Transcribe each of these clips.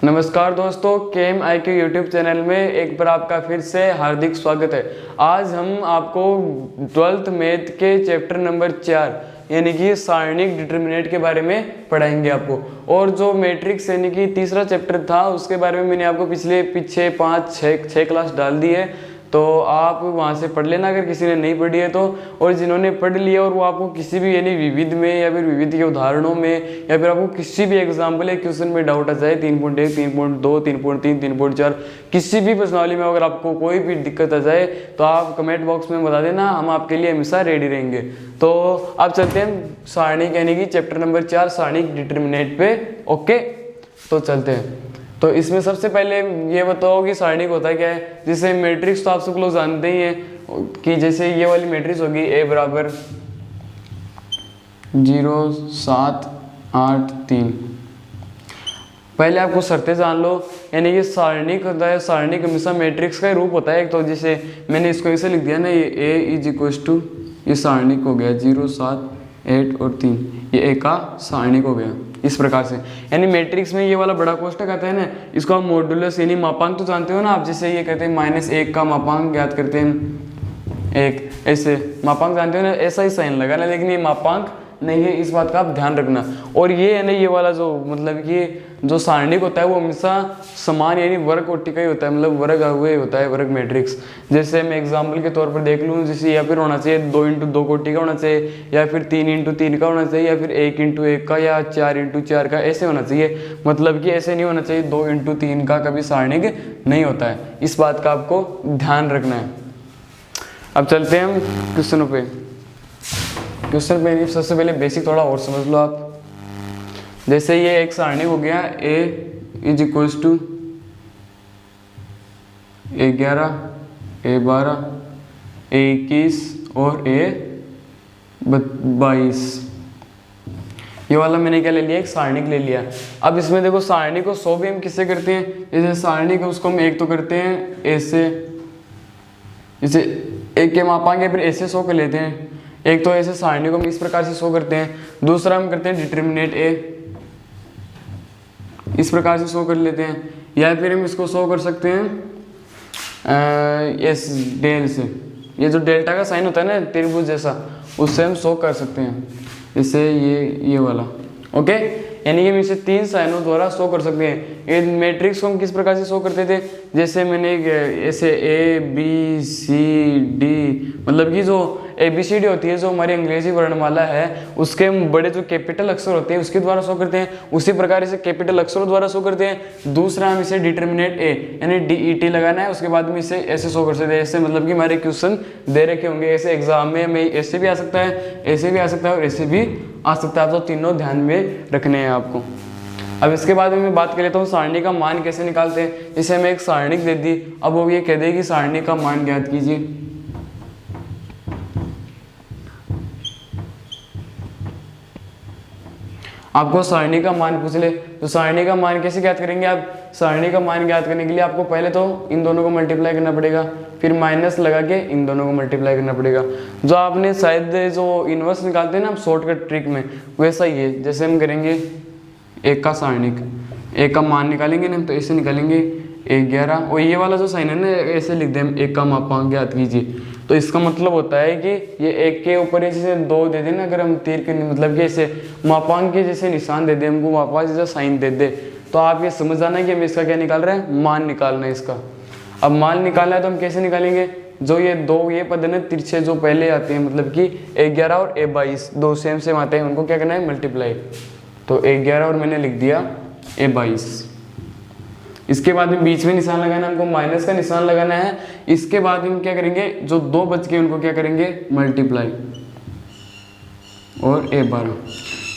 नमस्कार दोस्तों, केम आई के यूट्यूब चैनल में एक बार आपका फिर से हार्दिक स्वागत है। आज हम आपको 12th मैथ के चैप्टर नंबर 4 यानी कि सारणिक डिटरमिनेंट के बारे में पढ़ाएंगे आपको। और जो मैट्रिक्स यानी कि तीसरा चैप्टर था उसके बारे में मैंने आपको पीछे 5-6 क्लास डाल दी है, तो आप वहाँ से पढ़ लेना अगर किसी ने नहीं पढ़ी है तो। और जिन्होंने पढ़ लिया और वो आपको किसी भी यानी विविध में या फिर विविध के उदाहरणों में या फिर आपको किसी भी एग्जाम्पल या क्वेश्चन में डाउट आ जाए 3.1, 3.2, 3.3, 3.4 किसी भी प्रश्नावली में अगर आपको कोई भी दिक्कत आ जाए तो आप कमेंट बॉक्स में बता देना, हम आपके लिए हमेशा रेडी रहेंगे। तो आप चलते हैं सारणिक यानी कि चैप्टर नंबर 4 सारणिक डिटरमिनेंट पे। ओके, तो चलते हैं। तो इसमें सबसे पहले ये बताओ कि सारणिक होता क्या है। जैसे मैट्रिक्स तो आप सब लोग जानते ही हैं कि जैसे ये वाली मैट्रिक्स होगी A बराबर 0, 7, 8, 3। पहले आपको शर्तें जान लो, यानी कि सारणिक होता है, सारणिक हमेशा मैट्रिक्स का ही रूप होता है। एक तो जैसे मैंने इसको ऐसे लिख दिया ना, ये A = ये सारणिक हो गया 0, 7, 8 और 3, ये A का सारणिक हो गया इस प्रकार से। यानी मैट्रिक्स में ये वाला बड़ा कोष्ठक आता है ना, इसको हम मॉड्यूलस यानी मापांक तो जानते हो ना आप। जैसे ये कहते हैं -1 का मापांक ज्ञात करते हैं, एक ऐसे मापांक जानते हो ना, ऐसा ही साइन लगाना, लेकिन ये मापांक नहीं है, इस बात का आप ध्यान रखना। और ये है ना, ये वाला जो मतलब कि जो सारणिक होता है वो हमेशा समान यानी वर्ग कोटि का ही होता है, मतलब वर्ग हुए होता है, वर्ग मैट्रिक्स। जैसे मैं एग्जाम्पल के तौर पर देख लूँ, जैसे या फिर होना चाहिए 2x2 कोटि का होना चाहिए, या फिर 3x3 का होना चाहिए, या फिर 1x1 का, या 4x4 का, ऐसे होना चाहिए। मतलब कि ऐसे नहीं होना चाहिए 2x3 का कभी सारणिक नहीं होता है, इस बात का आपको ध्यान रखना है। अब चलते हैं हम क्वेश्चनों पे। क्वेश्चन पे सबसे पहले बेसिक थोड़ा और समझ लो आप। जैसे ये एक सारणी हो गया A = A11, A12, A21 और A22। ये वाला मैंने क्या ले लिया, एक सारणिक ले लिया। अब इसमें देखो सारणी को 100 भी हम किससे करते हैं। जैसे सारणी को उसको हम एक तो करते हैं ऐसे, जैसे एक के मापांक या फिर ऐसे 100 कर लेते हैं। एक तो ऐसे सारणी को हम इस प्रकार से 100 करते हैं। दूसरा हम करते हैं डिटरमिनेंट A, इस प्रकार से 100 कर लेते हैं। या फिर हम इसको 100 कर सकते हैं इस डेल से, ये जो डेल्टा का साइन होता है ना त्रिभुज जैसा, उससे हम 100 कर सकते हैं। जैसे ये वाला। ओके, यानी कि हम इसे 3 साइनों द्वारा 100 कर सकते हैं। ये मैट्रिक्स को हम किस प्रकार से 100 करते थे, जैसे मैंने ऐसे ABCD, मतलब कि जो ABCD होती है, जो हमारी अंग्रेजी वर्णमाला है, उसके बड़े जो कैपिटल अक्षर होते हैं उसके द्वारा 100 करते हैं। उसी प्रकार इसे कैपिटल अक्षरों द्वारा 100 करते हैं। दूसरा हम इसे डिटरमिनेंट A यानी DET लगाना है, उसके बाद में इसे ऐसे 100 कर सकते हैं। ऐसे मतलब कि हमारे क्वेश्चन दे रखे होंगे ऐसे एग्जाम में ऐसे भी आ सकता है, ऐसे भी आ सकता है और ऐसे भी आ सकता है। तो तीनों ध्यान में रखने हैं आपको। अब इसके बाद में मैं बात कर लेता हूँ सारणी का मान कैसे निकालते हैं। जैसे हमें एक सारणिक दे दी, अब वो ये कह दे कि सारणी का मान ज्ञात कीजिए। आपको सारणी का मान पूछ ले तो सारणी का मान कैसे ज्ञात करेंगे आप। सारणी का मान ज्ञात करने के लिए आपको पहले तो इन दोनों को मल्टीप्लाई करना पड़ेगा, फिर माइनस लगा के इन दोनों को मल्टीप्लाई करना पड़ेगा। जो आपने शायद जो इनवर्स निकालते हैं ना हम शॉर्टकट ट्रिक में, वैसा ही है। जैसे हम करेंगे एक का सारणिक, एक का मान निकालेंगे ना तो ऐसे निकालेंगे 11, और ये वाला जो साइन है ना ऐसे लिख दें, एक का मापांक ज्ञात कीजिए। तो इसका मतलब होता है कि ये एक के ऊपर जैसे 2 दे दें ना, अगर हम तीर के मतलब कि ऐसे मापांक के जैसे निशान दे दें, हमको मापांक जैसा साइन दे दे, तो आप ये समझ जाना है कि हम इसका क्या निकाल रहे हैं, मान निकालना है इसका। अब मान निकालना है तो हम कैसे निकालेंगे, जो ये 2 ये पद है तिरछे जो पहले आते हैं, मतलब कि A11 और A22 2 सेम आते हैं, उनको क्या करना है मल्टीप्लाई। तो A11 और मैंने लिख दिया A22। इसके बाद में बीच में निशान लगाना है, हमको माइनस का निशान लगाना है। इसके बाद हम क्या करेंगे, जो 2 बच गए उनको क्या करेंगे मल्टीप्लाई, और A12।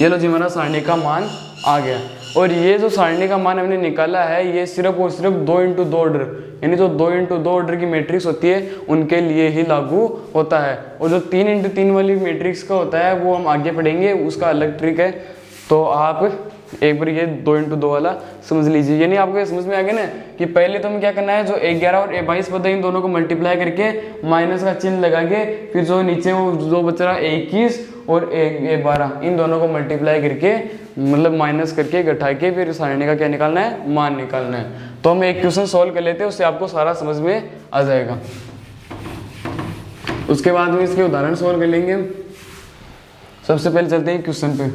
ये लो जी हमारा सारणी का मान आ गया। और ये जो सारणी का मान हमने निकाला है ये सिर्फ और सिर्फ 2x2 ऑर्डर, यानी जो 2x2 ऑर्डर की मैट्रिक्स होती है उनके लिए ही लागू होता है। और जो 3x3 वाली मैट्रिक्स का होता है वो हम आगे पढ़ेंगे, उसका अलग ट्रिक है। तो आप एक बार ये 2x2 वाला समझ लीजिए। यानी आपको ये समझ में आ गया ना कि पहले तो हमें क्या करना है, जो A11 और A22 पद है इन दोनों को मल्टीप्लाई करके माइनस का चिन्ह लगा के, फिर जो नीचे वो जो बच रहा 21 और ए 12 इन दोनों को मल्टीप्लाई करके मतलब माइनस करके घटा के फिर सारणी का क्या निकालना है, मान निकालना है। तो हम एक क्वेश्चन सॉल्व कर लेते हैं, उससे आपको सारा समझ में आ जाएगा। उसके बाद में इसके उदाहरण सॉल्व कर लेंगे। सबसे पहले चलते हैं क्वेश्चन पे।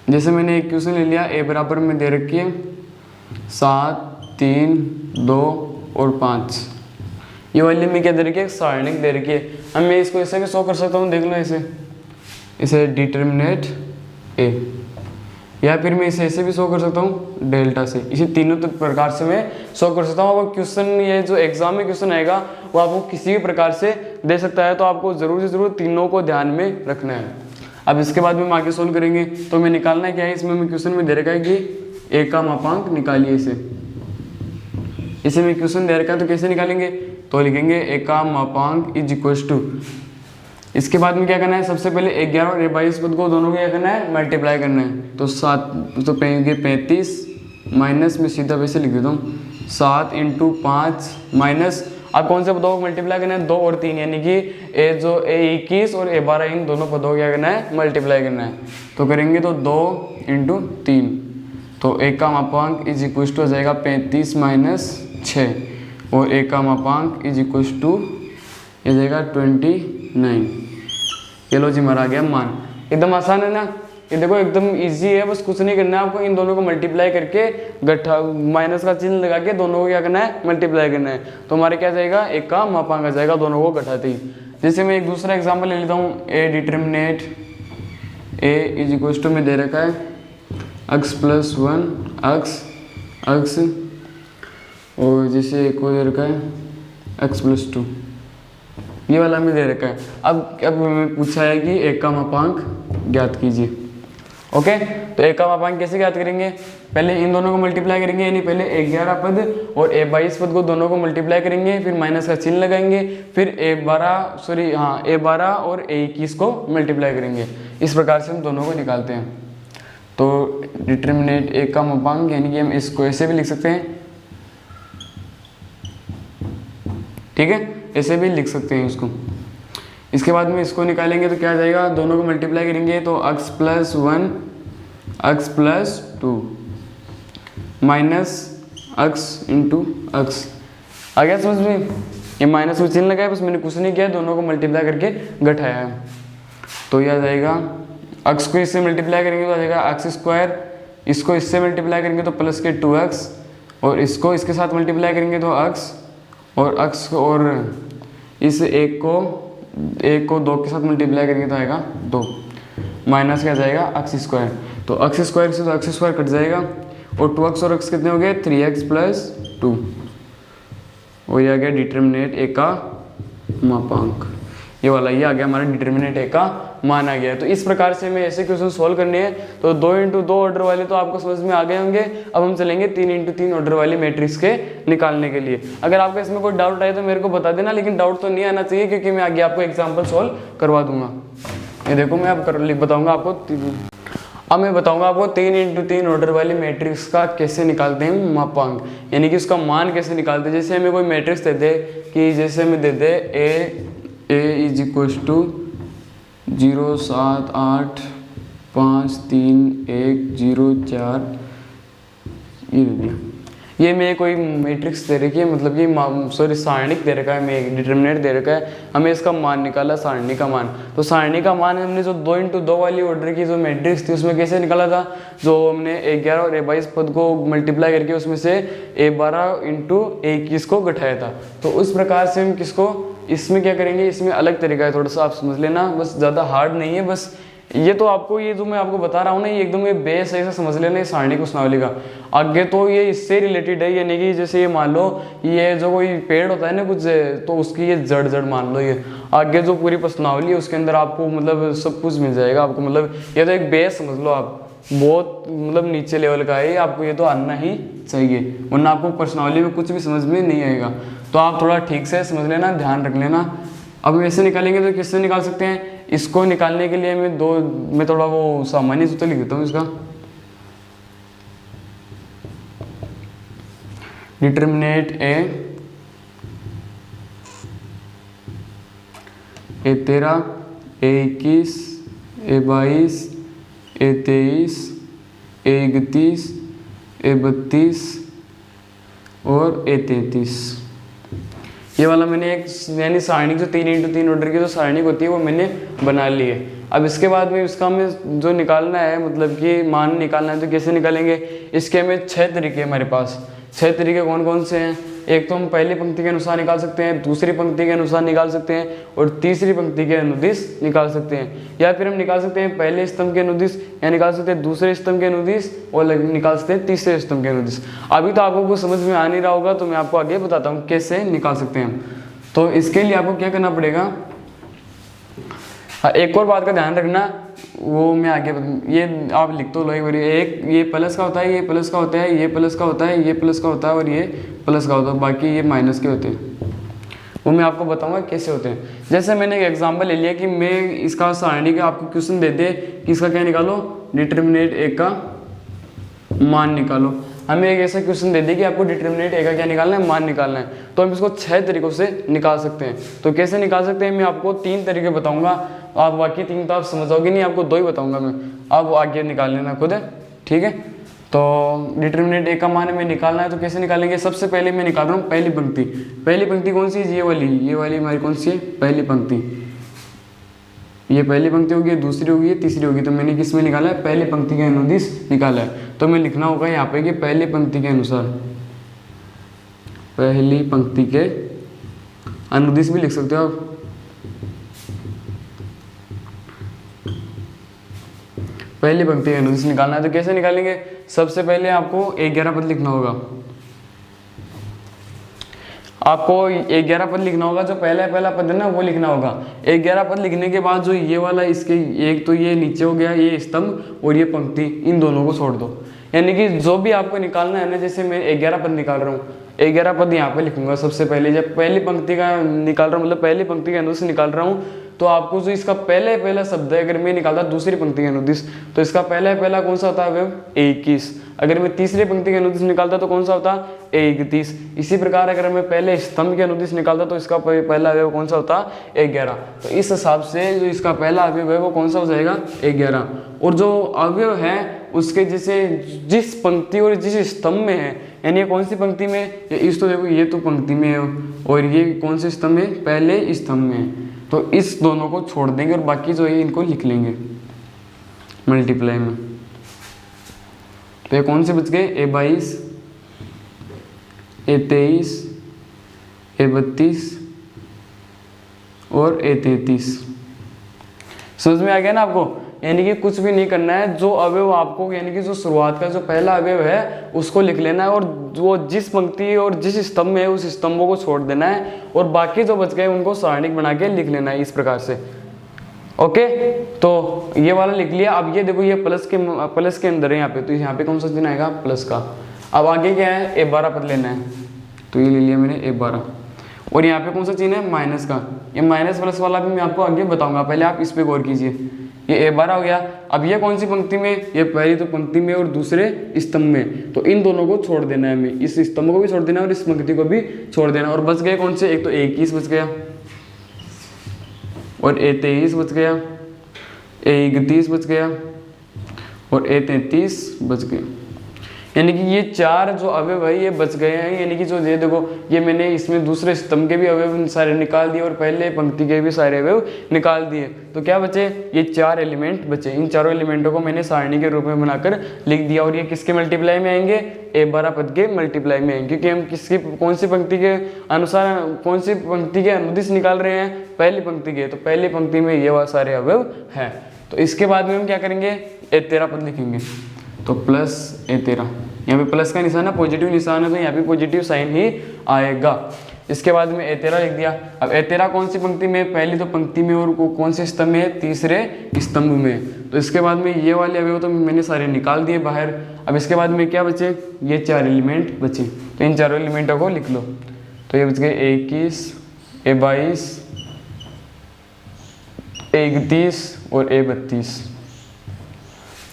जैसे मैंने एक क्वेश्चन ले लिया, ए बराबर में दे रखी है 7, 3, 2 और 5। ये वाली में क्या दे रखी है, सारणिक दे रखी है। अब मैं इसको ऐसे भी शो कर सकता हूँ, देख लो इसे डिटरमिनेट ए, या फिर मैं इसे ऐसे भी शो कर सकता हूँ डेल्टा से। इसी तीनों प्रकार से मैं शो कर सकता हूँ। आपको क्वेश्चन, ये जो एग्जाम में क्वेश्चन आएगा वो आपको किसी भी प्रकार से दे सकता है, तो आपको जरूर से जरूर तीनों को ध्यान में रखना है। अब इसके बाद में हम आगे सोल्व करेंगे। तो हमें निकालना है क्या है, इसमें हमें क्वेश्चन में दे रखा है कि ए का मापांक निकालिए। इसे में क्वेश्चन दे रखा है, तो कैसे निकालेंगे, तो लिखेंगे ए का मापांक इज इक्वल टू, इसके बाद में क्या करना है, सबसे पहले 11 और 22 पद को दोनों को क्या करना है, मल्टीप्लाई करना है। तो 7 तो 35 माइनस में सीधा वैसे लिख देता हूँ 7 × 5 माइनस, अब कौन से पदों को मल्टीप्लाई करना है, 2 और 3, यानी कि ए 21 और ए 12 इन दोनों पदों को क्या करना है, मल्टीप्लाई करना है। तो करेंगे तो 2 × 3, तो ए का मापांक इज इक्वल टू हो जाएगा 35 माइनस 6 और ए का मापांक इज इक्वल टू ये जाएगा 29। ये लो जी हमारा आ गया मान। एकदम आसान है ना, ये देखो एकदम इजी है, बस कुछ नहीं करना है आपको, इन दोनों को मल्टीप्लाई करके गट्ठा माइनस का चिन्ह लगा के दोनों को क्या करना है, मल्टीप्लाई करना है। तो हमारे क्या जाएगा, एक का मापांक आ जाएगा दोनों को घटाते ही। जैसे मैं एक दूसरा एग्जांपल ले लेता हूँ, a determinant a is equal to में दे रखा है x+1 x और जैसे एक को दे रखा है x+2, ये वाला में दे रखा है। अब हमें पूछा है कि एक का मापांक ज्ञात कीजिए। ओके, तो एक का मापांक कैसे ज्ञात करेंगे, पहले इन दोनों को मल्टीप्लाई करेंगे, यानी पहले 11 पद और ए 22 पद को दोनों को मल्टीप्लाई करेंगे, फिर माइनस का चिन्ह लगाएंगे, फिर ए 12 और ए 21 को मल्टीप्लाई करेंगे। इस प्रकार से हम दोनों को निकालते हैं। तो डिटरमिनेट एक का मापांक, यानी कि हम इसको ऐसे भी लिख सकते हैं, ठीक है, ऐसे भी लिख सकते हैं इसको। इसके बाद में इसको निकालेंगे तो क्या आ जाएगा, दोनों को मल्टीप्लाई करेंगे तो x+1 x+2 minus x × x आ गया समझ में। ये माइनस को चिन्ह लगाया, बस मैंने कुछ नहीं किया, दोनों को मल्टीप्लाई करके घटाया है। तो यह आ जाएगा x को इससे मल्टीप्लाई करेंगे तो आ जाएगा x², इसको इससे मल्टीप्लाई करेंगे तो प्लस के 2x, और इसको इसके साथ मल्टीप्लाई करेंगे तो x और x और इस एक को 2 के साथ मल्टीप्लाई करेंगे तो आएगा 2, माइनस क्या जाएगा x²। तो x² से तो x² कट जाएगा और 2x और x कितने हो गए, 3x+2, और ये आ गया डिटरमिनेट ए का मापांक। ये वाला ये आ गया हमारा डिटरमिनेट ए का मान आ गया। तो इस प्रकार से हमें ऐसे क्वेश्चन सॉल्व करने हैं। तो 2 × 2 ऑर्डर वाले तो आपको समझ में आ गए होंगे। अब हम चलेंगे 3 × 3 ऑर्डर वाली मैट्रिक्स के निकालने के लिए। अगर आपको इसमें कोई डाउट आए तो मेरे को बता देना, लेकिन डाउट तो नहीं आना चाहिए, क्योंकि मैं आगे आपको एग्जाम्पल सॉल्व करवा दूंगा। ये देखो मैं अब बताऊंगा आपको, अब मैं बताऊंगा आपको 3 × 3 ऑर्डर वाली मैट्रिक्स का कैसे निकालते हैं मापांक, यानी कि उसका मान कैसे निकालते हैं। जैसे हमें कोई मैट्रिक्स दे दे कि जैसे हमें दे दे ए इज इक्वल टू 0 7 8 5 3 1 0 4, ये दे दिया। ये मैं कोई मैट्रिक्स दे रखी है, मतलब ये सारणिक दे रखा है, मैं डिटरमिनेट दे रखा है, हमें इसका मान निकाला, सारणी का मान। तो सारणी का मान हमने जो 2 × 2 वाली ऑर्डर की जो मैट्रिक्स थी उसमें कैसे निकाला था, जो हमने ए11 और ए22 पद को मल्टीप्लाई करके उसमें से ए12 × ए21 को घटाया था। तो उस प्रकार से हम किसको इसमें क्या करेंगे, इसमें अलग तरीका है, थोड़ा सा आप समझ लेना, बस ज़्यादा हार्ड नहीं है। बस ये तो आपको, ये जो मैं आपको बता रहा हूँ ना, ये एकदम ये बेस ऐसा समझ लेना, ये सारणी प्रश्नावली का। आगे तो ये इससे रिलेटेड है, यानी कि जैसे ये मान लो ये जो कोई पेड़ होता है ना कुछ, तो उसकी ये जड़ मान लो, ये आगे जो पूरी प्रश्नावली है उसके अंदर आपको मतलब सब कुछ मिल जाएगा आपको। मतलब ये तो एक बेस समझ लो आप, बहुत मतलब नीचे लेवल का है, आपको ये तो आना ही चाहिए, वरना आपको प्रश्नावली में कुछ भी समझ में नहीं आएगा। तो आप थोड़ा ठीक से समझ लेना, ध्यान रख लेना। अब ऐसे निकालेंगे तो किससे निकाल सकते हैं, इसको निकालने के लिए मैं थोड़ा वो सामान्य सूत्र लिख देता हूँ इसका। डिटरमिनेट ए A13, A21, A22, A23, A31, A32 और A33। ये वाला मैंने एक यानी सारणी जो 3x3 ऑर्डर की जो सारणी होती है वो मैंने बना ली है। अब इसके बाद में इसका हमें जो निकालना है, मतलब कि मान निकालना है, तो कैसे निकालेंगे? इसके हमें 6 तरीके हमारे पास। 6 तरीके कौन कौन से हैं? एक तो हम पहली पंक्ति के अनुसार निकाल सकते हैं, दूसरी पंक्ति के अनुसार निकाल सकते हैं और तीसरी पंक्ति के अनुदिश निकाल सकते हैं। या फिर हम निकाल सकते हैं पहले स्तंभ के अनुदिश, या निकाल सकते हैं दूसरे स्तंभ के अनुदिश, और निकाल सकते हैं तीसरे स्तंभ के अनुदिश। अभी तो आपको कुछ समझ में आ नहीं रहा होगा, तो मैं आपको आगे बताता हूँ कैसे निकाल सकते हैं। तो इसके लिए आपको क्या करना पड़ेगा? हाँ, एक और बात का ध्यान रखना, वो मैं आगे ये आप लिख तो लो एक बार। एक ये प्लस का होता है, ये प्लस का होता है, ये प्लस का होता है, ये प्लस का होता है और ये प्लस का होता है, बाकी ये माइनस के होते हैं। वो मैं आपको बताऊंगा कैसे होते हैं। जैसे मैंने एक एग्जांपल ले लिया कि मैं इसका सारणी का आपको क्वेश्चन दे दे कि इसका क्या निकालो, डिटर्मिनेंट ए का मान निकालो। हमें एक ऐसा क्वेश्चन दे दे कि आपको डिटर्मिनेंट ए का क्या निकालना है, मान निकालना है, तो हम इसको 6 तरीकों से निकाल सकते हैं। तो कैसे निकाल सकते हैं, मैं आपको 3 तरीके बताऊंगा। आप बाकी 3 तो आप समझोगे नहीं, आपको 2 ही बताऊंगा मैं, आप आगे निकाल लेना खुद है, ठीक है। तो डिटर्मिनेंट ए का मान हमें निकालना है, तो कैसे निकालेंगे? सबसे पहले मैं निकाल रहा हूँ पहली पंक्ति। पहली पंक्ति कौन सी है? ये वाली हमारी कौन सी है? पहली पंक्ति। ये पहली पंक्ति होगी, दूसरी होगी, तीसरी होगी। तो मैंने किस में निकाला है? पहली पंक्ति के अनुदिश निकाला है। तो मैं लिखना होगा यहाँ पे कि पहली पंक्ति के अनुसार, पहली पंक्ति के अनुदिश भी लिख सकते हो आप। पहली पंक्ति के अनुदिश निकालना है, तो कैसे निकालेंगे? सबसे पहले आपको 11 पद लिखना होगा। आपको 11 पद लिखना होगा, जो पहला पद है ना वो लिखना होगा। 11 पद लिखने के बाद जो ये वाला, इसके एक तो ये नीचे हो गया ये स्तंभ और ये पंक्ति, इन दोनों को छोड़ दो। यानी कि जो भी आपको निकालना है ना, जैसे मैं 11 पद निकाल रहा हूँ, 11 पद यहाँ पे लिखूंगा सबसे पहले। जब पहली पंक्ति का निकाल रहा हूँ, मतलब पहली पंक्ति के अनुदिश निकाल रहा हूँ, तो आपको जो इसका पहला शब्द है, अगर मैं निकालता दूसरी पंक्ति के अनुदिश, तो इसका पहला कौन सा होता है? 21। अगर मैं तीसरी पंक्ति के अनुदिश निकालता तो कौन सा होता? 31। इसी प्रकार अगर मैं पहले स्तंभ के अनुदिश निकालता तो इसका पहला अवयव कौन सा होता? 11। तो इस हिसाब से जो इसका पहला अवयव है वो कौन सा हो जाएगा? 11। और जो अवयव है उसके जैसे जिस पंक्ति और जिस स्तंभ में है, यानी ये कौन सी पंक्ति में है? इस तो देखो ये तो पंक्ति में है, और ये कौन से स्तंभ में? पहले स्तंभ में है। तो इस दोनों को छोड़ देंगे और बाकी जो है इनको लिख लेंगे मल्टीप्लाई में। तो ये कौन से बच गए? A22, A23, A32 और A33। समझ में आ गया ना आपको? यानी कि कुछ भी नहीं करना है, जो अवयव आपको, यानी कि जो शुरुआत का जो पहला अवयव है उसको लिख लेना है, और जो जिस पंक्ति और जिस स्तंभ में है उस स्तंभों को छोड़ देना है, और बाकी जो बच गए उनको सारणिक बना के लिख लेना है इस प्रकार से। ओके, तो ये वाला लिख लिया। अब ये देखो, ये प्लस के अंदर है यहाँ पे, तो यहाँ पे कौन सा चिन्ह आएगा? प्लस का। अब आगे क्या है? A12 पद लेना है, तो ये ले लिया मैंने A12। और यहाँ पे कौन सा चिन्ह है? माइनस का। ये माइनस प्लस वाला भी मैं आपको आगे बताऊंगा, पहले आप इस पे गौर कीजिए। ये A12 हो गया। अब ये कौन सी पंक्ति में? ये पहली तो पंक्ति में और दूसरे स्तंभ में, तो इन दोनों को छोड़ देना है हमें, इस स्तंभ को भी छोड़ देना है और इस पंक्ति को भी छोड़ देना। और बच गए कौन से? एक तो 21 बच गया, और A23 बच गया, A31 बच गया और A33 बच गया। यानी कि ये 4 जो अवयव है ये बच गए हैं। यानी कि जो ये देखो, ये मैंने इसमें दूसरे स्तंभ के भी अवयव सारे निकाल दिए और पहले पंक्ति के भी सारे अवयव निकाल दिए। तो क्या बचे? ये 4 एलिमेंट बचे। इन चारों एलिमेंटों को मैंने सारणी के रूप में बनाकर लिख दिया, और ये किसके मल्टीप्लाई में आएंगे? A12 पद के मल्टीप्लाई में आएंगे, क्योंकि हम किसकी कौन सी पंक्ति के अनुसार, कौन सी पंक्ति के अनुदिश निकाल रहे हैं? पहली पंक्ति के। तो पहली पंक्ति में ये सारे अवयव है। तो इसके बाद में हम क्या करेंगे? A13 पद लिखेंगे, तो प्लस A13। यहाँ पे प्लस का निशान है, पॉजिटिव निशान है, तो यहाँ पे पॉजिटिव साइन ही आएगा। इसके बाद में A13 लिख दिया। अब A13 कौन सी पंक्ति में? पहली तो पंक्ति में, और कौन से स्तंभ में? तीसरे स्तंभ में। तो इसके बाद में ये वाले अवयव तो मैंने सारे निकाल दिए बाहर। अब इसके बाद में क्या बचे? ये 4 एलिमेंट बचे, तो इन चारों एलिमेंटों को लिख लो। तो ये बच गए A21, A22, A31 और A32।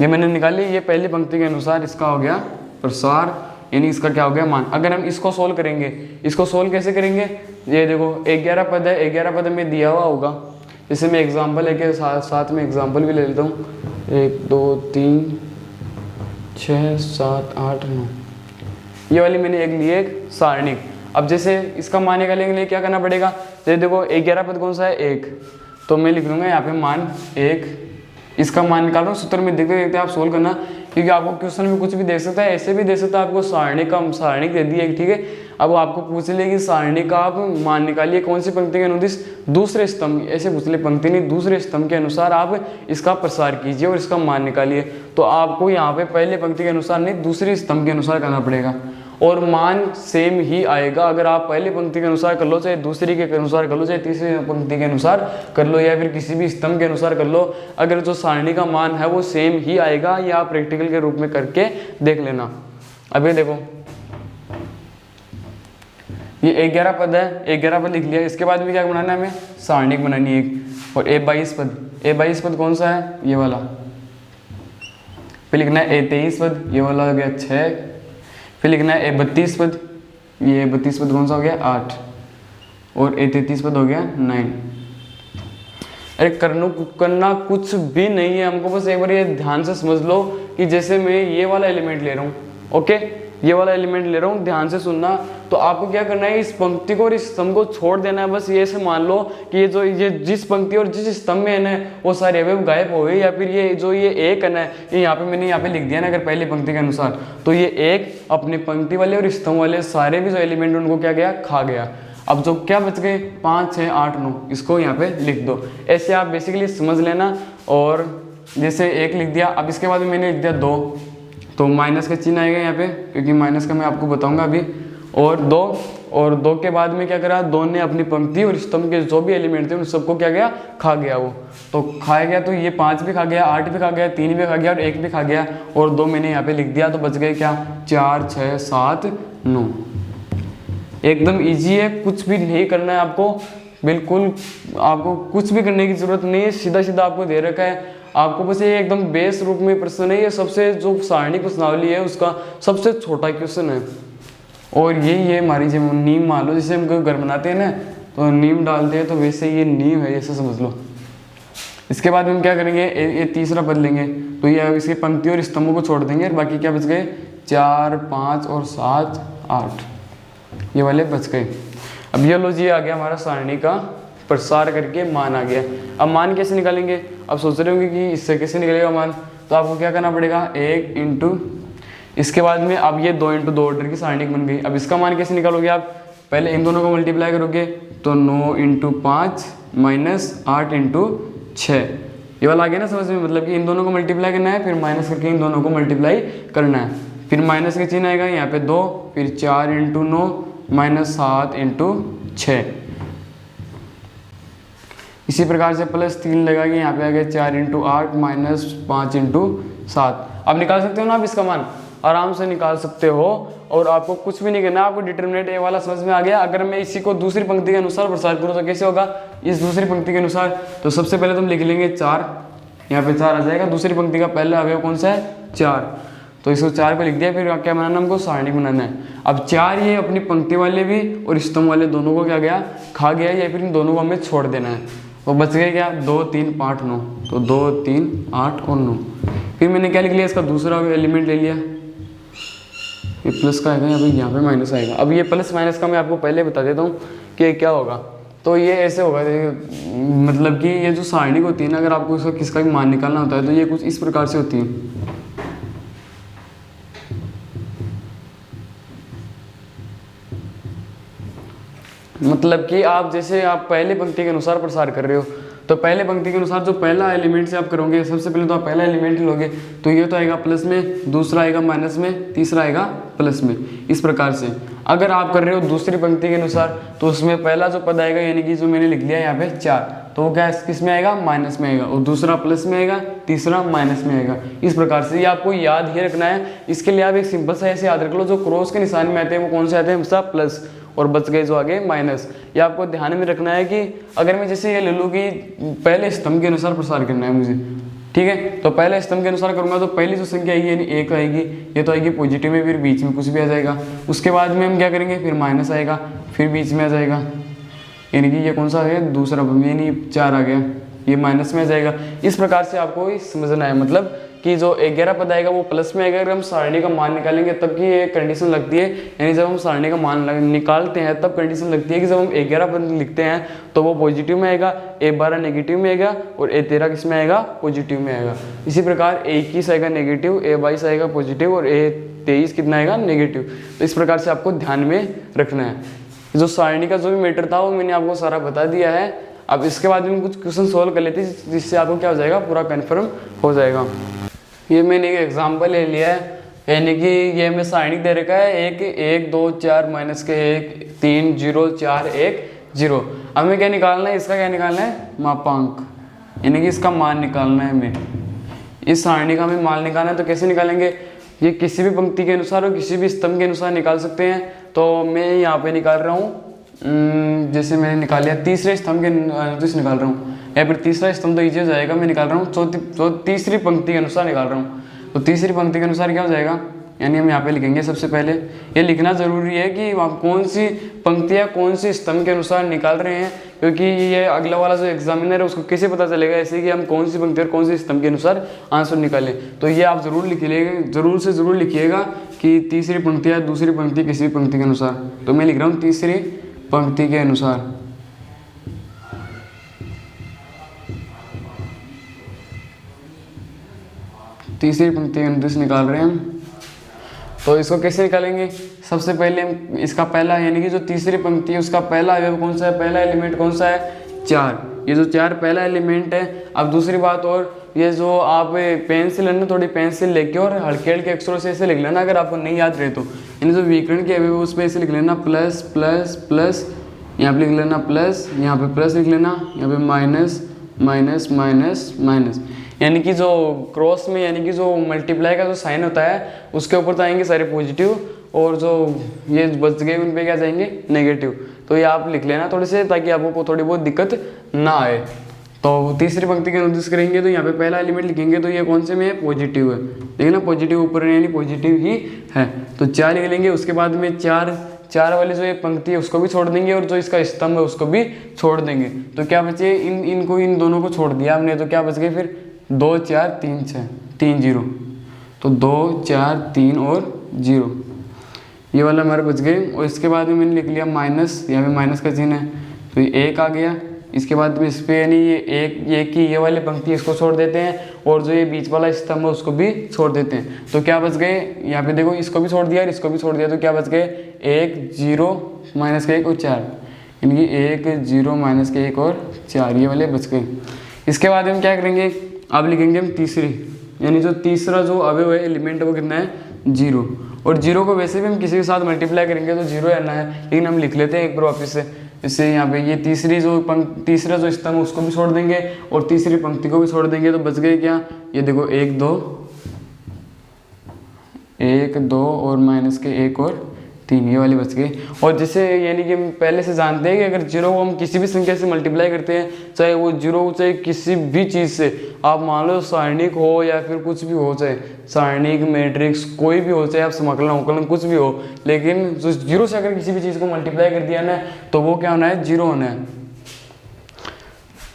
ये मैंने निकाली। ये पहली पंक्ति के अनुसार इसका हो गया प्रसार, यानी इसका क्या हो गया? मान। अगर हम इसको सोल्व करेंगे, इसको सोल्व कैसे करेंगे? ये देखो 11 पद है, 11 पद में दिया हुआ होगा, जैसे मैं एग्जांपल लेके साथ में एग्जांपल भी ले लेता हूँ। 1 2 3 6 7 8 9, ये वाली मैंने एक ली एक सारणिक। अब जैसे इसका मान निकालने के लिए क्या करना पड़ेगा, जैसे देखो 11 पद कौन सा है 1, तो मैं लिख दूंगा यहाँ पे मान 1, इसका मान निकाल रहा हूँ। सूत्र में देखते देखते आप सोल्व करना, क्योंकि आपको क्वेश्चन में कुछ भी दे सकता है, ऐसे भी दे सकता है आपको सारणिक दे दी है, ठीक है। अब आपको पूछ ले कि सारणिक का आप मान निकालिए कौन सी पंक्ति के अनुसार, दूसरे स्तंभ, ऐसे पूछ ले, पंक्ति नहीं दूसरे स्तंभ के अनुसार आप इसका प्रसार कीजिए और इसका मान निकालिए। तो आपको यहाँ पे पहले पंक्ति के अनुसार नहीं दूसरे स्तंभ के अनुसार करना पड़ेगा, और मान सेम ही आएगा। अगर आप पहले पंक्ति के अनुसार कर लो, चाहे दूसरी के अनुसार कर लो, चाहे तीसरी पंक्ति के अनुसार कर लो, या फिर किसी भी स्तंभ के अनुसार कर लो, अगर जो सारणी का मान है वो सेम ही आएगा। या आप प्रैक्टिकल के रूप में करके देख लेना। अब ये देखो, ये 11 पद है, 11 पद लिख लिया। इसके बाद में क्या बनाना है, हमें सारणिक बनानी है एक, और A22 पद। A22 पद कौन सा है, ये वाला। फिर लिखना है A23 पद, ये वाला हो गया 6। फिर लिखना है A32 पद, ये 32 पद कौन सा हो गया 8, और A33 पद हो गया 9। अरे करना कुछ भी नहीं है, हमको बस एक बार ये ध्यान से समझ लो कि जैसे मैं ये वाला एलिमेंट ले रहा हूँ, ओके, ये वाला एलिमेंट ले रहा हूँ, ध्यान से सुनना। तो आपको क्या करना है, इस पंक्ति को और इस स्तंभ को छोड़ देना है। बस ये से मान लो कि ये जिस पंक्ति और जिस स्तंभ में है ना, वो सारे अवयव गायब हो गए, या फिर ये एक है ना, ये यहाँ पे मैंने यहाँ पे लिख दिया ना, अगर पहली पंक्ति के अनुसार, तो ये एक अपनी पंक्ति वाले और स्तंभ वाले सारे भी जो एलिमेंट उनको क्या गया, खा गया। अब जो क्या बच गए 5 6 8 9, इसको यहाँ पे लिख दो। ऐसे आप बेसिकली समझ लेना। और जैसे 1 लिख दिया, अब इसके बाद मैंने लिख दिया 2, तो माइनस का चिन्ह आएगा यहाँ पे, क्योंकि माइनस का मैं आपको बताऊंगा अभी। और 2 के बाद में क्या करा, 2 ने अपनी पंक्ति और स्तंभ के जो भी एलिमेंट थे उन सबको क्या गया, खा गया। वो तो खाया गया, तो ये 5 भी खा गया, 8 भी खा गया, 3 भी खा गया, और 1 भी खा गया, और 2 मैंने यहाँ पे लिख दिया। तो बच गए क्या, 4 6 7 9। एकदम ईजी है, कुछ भी नहीं करना है आपको, बिल्कुल आपको कुछ भी करने की जरूरत नहीं है, सीधा सीधा आपको दे रखा है। आपको बस ये एकदम बेस रूप में प्रश्न है, ये सबसे जो सारणी प्रश्नावली है उसका सबसे छोटा क्वेश्चन है। और यही है हमारी जब नीम मान लो, जैसे हम घर बनाते हैं ना, तो नीम डालते हैं, तो वैसे ये नीम है, ऐसे समझ लो। इसके बाद हम क्या करेंगे, ये तीसरा पद लेंगे, तो ये इसकी पंक्ति और स्तंभों को छोड़ देंगे, और बाकी क्या बच गए 4 5 और 7 8, ये वाले बच गए। अब ये लो जी आ गया हमारा सारणी का प्रसार करके मान आ गया। अब मान कैसे निकालेंगे, अब सोच रहे होंगे कि इससे कैसे निकलेगा मान, तो आपको क्या करना पड़ेगा 1 इंटू, इसके बाद में अब ये 2 इंटू 2 ऑर्डर की सारणिक बन गई। अब इसका मान कैसे निकालोगे आप, पहले इन दोनों को मल्टीप्लाई करोगे, तो 9 इंटू 5 माइनस 8 इंटू 6, ये वाला आ गया ना समझ में, मतलब कि इन दोनों को मल्टीप्लाई करना है, फिर माइनस करके इन दोनों को मल्टीप्लाई करना है, फिर माइनस का चिन्ह आएगा यहाँ पे 2, फिर 4 इंटू 9 माइनस 7 इंटू 6। इसी प्रकार से प्लस 3 लगाएंगे, यहाँ पे आ गया 4 इंटू 8 माइनस 5 इंटू 7। अब निकाल सकते हो ना आप इसका मान, आराम से निकाल सकते हो, और आपको कुछ भी नहीं करना, आपको डिटरमिनेंट ए वाला समझ में आ गया। अगर मैं इसी को दूसरी पंक्ति के अनुसार प्रसार करूँ तो कैसे होगा, इस दूसरी पंक्ति के अनुसार, तो सबसे पहले तुम लिख लेंगे 4, यहाँ पे 4 आ जाएगा, दूसरी पंक्ति का पहला अवयव कौन सा है 4, तो इसको 4 को लिख दिया। फिर क्या बनाना, हमको सारणी बनाना है। अब 4 ये अपनी पंक्ति वाले भी और स्तंभ वाले दोनों को क्या गया, खा गया, या फिर इन दोनों को हमें छोड़ देना है। तो बच गए क्या 2 3 5 9, तो 2 3 8 और 9। फिर मैंने क्या लिख लिया, इसका दूसरा एलिमेंट ले लिया, ये प्लस का आएगा, यहाँ पे माइनस आएगा। अब ये प्लस माइनस का मैं आपको पहले बता देता हूँ कि क्या होगा। तो ये ऐसे होगा, मतलब कि ये जो सारणी होती है ना, अगर आपको इसका किसका भी मान निकालना होता है तो ये कुछ इस प्रकार से होती है। मतलब कि आप जैसे आप पहले पंक्ति के अनुसार प्रसार कर रहे हो, तो पहले पंक्ति के अनुसार जो पहला एलिमेंट से आप करोगे, सबसे पहले तो आप पहला एलिमेंट लोगे, तो ये तो आएगा प्लस में, दूसरा आएगा माइनस में, तीसरा आएगा प्लस में, इस प्रकार से। अगर आप कर रहे हो दूसरी पंक्ति के अनुसार, तो उसमें पहला जो पद आएगा, यानी कि जो मैंने लिख लिया यहाँ पे 4, तो वो क्या किस में आएगा, माइनस में आएगा, और दूसरा प्लस में आएगा, तीसरा माइनस में आएगा। इस प्रकार से ये आपको याद ही रखना है। इसके लिए आप एक सिंपल सा ऐसे याद रख लो, जो क्रॉस के निशान में आते हैं वो कौन से आते हैं, हमेशा प्लस, और बच गए जो आगे माइनस। ये आपको ध्यान में रखना है कि अगर मैं जैसे ये ले लूँ कि पहले स्तंभ के अनुसार प्रसार करना है मुझे, ठीक है, तो पहले स्तंभ के अनुसार करूँगा तो पहली जो संख्या आएगी यानी 1 आएगी, ये तो आएगी पॉजिटिव में, फिर बीच में कुछ भी आ जाएगा। उसके बाद में हम क्या करेंगे, फिर माइनस आएगा, फिर बीच में आ जाएगा, यानी कि ये कौन सा है, दूसरा, यानी 4 आ गया, ये माइनस में आ जाएगा। इस प्रकार से आपको समझना है, मतलब कि जो 11 पद आएगा वो प्लस में आएगा। अगर हम सारणी का मान निकालेंगे तब की ये कंडीशन लगती है, यानी जब हम सारणी का मान निकालते हैं तब कंडीशन लगती है कि जब हम 11 पद लिखते हैं तो वो पॉजिटिव में आएगा, A12 नेगेटिव में आएगा और A13 किस में आएगा, पॉजिटिव में आएगा। इसी प्रकार A21 आएगा नेगेटिव, A22 आएगा पॉजिटिव और A23 कितना आएगा, नेगेटिव। तो इस प्रकार से आपको ध्यान में रखना है। जो सारणी का जो भी मैटर था वो मैंने आपको सारा बता दिया है। अब इसके बाद में कुछ क्वेश्चन सोल्व कर लेते हैं जिससे आपको क्या हो जाएगा, पूरा कन्फर्म हो जाएगा। ये मैंने एक एग्जाम्पल ले लिया है, यानी कि ये हमें सारणी दे रखा है 1 1 2 4 माइनस के 1 3 0 4 1 0। हमें क्या निकालना है, इसका क्या निकालना है, मापांक, यानी कि इसका मान निकालना है हमें। इस सारणी का हमें मान निकालना है तो कैसे निकालेंगे, ये किसी भी पंक्ति के अनुसार और किसी भी स्तंभ के अनुसार निकाल सकते हैं। तो मैं यहाँ पे निकाल रहा हूँ, जैसे मैंने निकाल लिया तीसरे स्तंभ के अनुसार निकाल रहा हूँ, या फिर तीसरा स्तंभ तो ईजी हो जाएगा। मैं निकाल रहा हूँ तीसरी पंक्ति के अनुसार निकाल रहा हूँ। तो तीसरी पंक्ति के अनुसार क्या हो जाएगा, यानी हम यहाँ पे लिखेंगे सबसे पहले, ये लिखना ज़रूरी है कि आप कौन सी पंक्ति या कौन सी स्तंभ के अनुसार निकाल रहे हैं, क्योंकि ये अगला वाला जो एग्जामिनर है उसको कैसे पता चलेगा ऐसे कि हम कौन सी पंक्ति और कौन सी स्तंभ के अनुसार आंसर निकालें। तो ये आप ज़रूर लिखिएगा, ज़रूर से ज़रूर लिखिएगा कि तीसरी पंक्ति या दूसरी पंक्ति किसी पंक्ति के अनुसार। तो मैं लिख रहा हूँ तीसरी पंक्ति के अनुसार। तीसरी पंक्ति के अनुसार निकाल रहे हैं हम। तो इसको कैसे निकालेंगे, सबसे पहले हम इसका पहला, यानी कि जो तीसरी पंक्ति है उसका पहला अवयव कौन सा है, पहला एलिमेंट कौन सा है, 4। ये जो 4 पहला एलिमेंट है। अब दूसरी बात, और ये जो आप पेंसिल है ना, थोड़ी पेंसिल लेके और हल्के हल्के अक्षरों से ऐसे लिख लेना अगर आपको नहीं याद रहे तो। यानी जो विकर्ण के अवयव उस पर ऐसे लिख लेना, प्लस प्लस प्लस, यहाँ पे लिख लेना प्लस, यहाँ पे प्लस लिख लेना, यहाँ पे माइनस माइनस माइनस माइनस। यानी कि जो क्रॉस में, यानी कि जो मल्टीप्लाई का जो साइन होता है उसके ऊपर तो आएंगे सारे पॉजिटिव, और जो ये बच गए उन पे क्या जाएंगे, नेगेटिव। तो ये आप लिख लेना थोड़े से, ताकि आपको थोड़ी बहुत दिक्कत ना आए। तो तीसरी पंक्ति के नोटिस करेंगे तो यहाँ पे पहला एलिमेंट लिखेंगे तो ये कौन से में है, पॉजिटिव है। देखिए ना, पॉजिटिव ऊपर है यानी पॉजिटिव ही है। तो 4 लिख लेंगे। उसके बाद में 4 वाली जो ये पंक्ति है उसको भी छोड़ देंगे, और जो इसका स्तंभ है उसको भी छोड़ देंगे। तो क्या बचे, इन दोनों को छोड़ दिया हमने, तो क्या बच गए फिर 2 4 3 6 3 0। तो 2 4 3 और 0 ये वाला हमारे बच गए। और इसके बाद में मैंने लिख लिया माइनस, यहाँ पे माइनस का चिन्ह है तो ये 1 आ गया। इसके बाद में इस पे यानी ये एक की ये वाली पंक्ति इसको छोड़ देते हैं, और जो ये बीच वाला स्तंभ है उसको भी छोड़ देते हैं। तो क्या बच गए, यहाँ पे देखो, इसको भी छोड़ दिया और इसको भी छोड़ दिया। तो क्या बच गए, 1 0 माइनस का 1 और 4, यानी कि 1 0 माइनस के 1 और 4 ये वाले बच गए। इसके बाद हम क्या करेंगे, अब लिखेंगे हम तीसरी, यानी जो तीसरा जो अवयव है एलिमेंट वो कितना है, 0। और 0 को वैसे भी हम किसी के साथ मल्टीप्लाई करेंगे तो 0 आना है, लेकिन हम लिख लेते हैं एक बार वापस से। इससे यहाँ पे ये तीसरा जो स्तंभ उसको भी छोड़ देंगे और तीसरी पंक्ति को भी छोड़ देंगे। तो बच गए क्या, ये देखो 1 2 और माइनस के 1 और 3 ये वाली बच गई। और जैसे यानी कि हम पहले से जानते हैं कि अगर 0 को हम किसी भी संख्या से मल्टीप्लाई करते हैं, चाहे वो 0 चाहे किसी भी चीज़ से, आप मान लो सारणिक हो या फिर कुछ भी हो, चाहे सारणिक मैट्रिक्स कोई भी हो, चाहे आप समाकलन उकलन कुछ भी हो, लेकिन जो 0 से अगर किसी भी चीज़ को मल्टीप्लाई कर दिया ना तो वो क्या होना है, 0 होना है।